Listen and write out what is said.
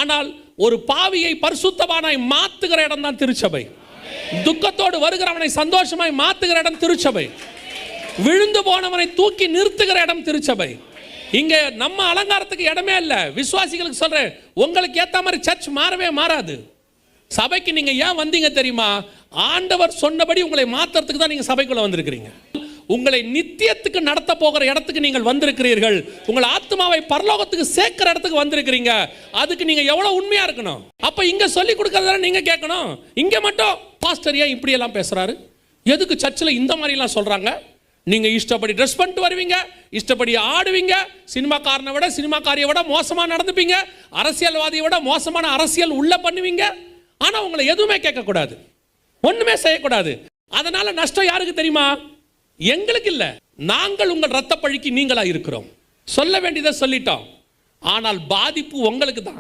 ஆனால் ஒரு பாவியை பரிசுத்தவானாய் மாத்துகிற இடம் தான் திருச்சபை. துக்கத்தோடு வருகிறவனை சந்தோஷமாய் மாத்துகிற இடம் திருச்சபை. விழுந்து போனவனை தூக்கி நிறுத்துகிற இடம் திருச்சபை. இங்க நம்ம அலங்காரத்துக்கு இடமே இல்ல. விசுவாசிகளுக்கு சொல்றேன், உங்களுக்கு ஏத்த மாதிரி சர்ச் மாறவே மாறாது. சபைக்கு நீங்க ஏன் வந்தீங்க தெரியுமா? ஆண்டவர் சொன்னபடி உங்களை மாத்துறதுக்கு தான் நீங்க சபைக்குள்ள வந்திருக்கிறீங்க. உங்களை நித்தியத்துக்கு நடத்த போகிற இடத்துக்கு நீங்கள் வந்திருக்கிறீர்கள். உங்கள் ஆத்மாவை பரலோகத்துக்கு சேர்க்கிற இடத்துக்கு வந்திருக்கிறீங்க. அதுக்கு நீங்க எவ்வளவு உண்மையா இருக்கணும். அப்ப இங்க சொல்லி கொடுக்கறத நீங்க கேட்கணும். இங்க மட்டும் பாஸ்டர் ஏன் இப்படி எல்லாம் பேசுறாரு, எதுக்கு சர்ச்சில் இந்த மாதிரி எல்லாம் சொல்றாங்க? நீங்க இஷ்டப்படி ட்ரெஸ் பண்ணிட்டு வருவீங்க, இஷ்டப்படி ஆடுவீங்க, சினிமாக்காரனை விட சினிமாக்காரியை விட மோசமா நடந்துப்பீங்க, அரசியல்வாதியை விட மோசமான அரசியல் உள்ள பண்ணுவீங்க. ஆனா உங்களை எதுவுமே கேட்கக்கூடாது, ஒண்ணுமே செய்யக்கூடாது. அதனால நஷ்டம் யாருக்கு தெரியுமா? எங்களுக்கு இல்ல. நாங்கள் உங்கள் ரத்த பழிக்கு நீங்களா இருக்கிறோம். சொல்ல வேண்டியதை சொல்லிட்டோம். ஆனால் பாதிப்பு உங்களுக்கு தான்.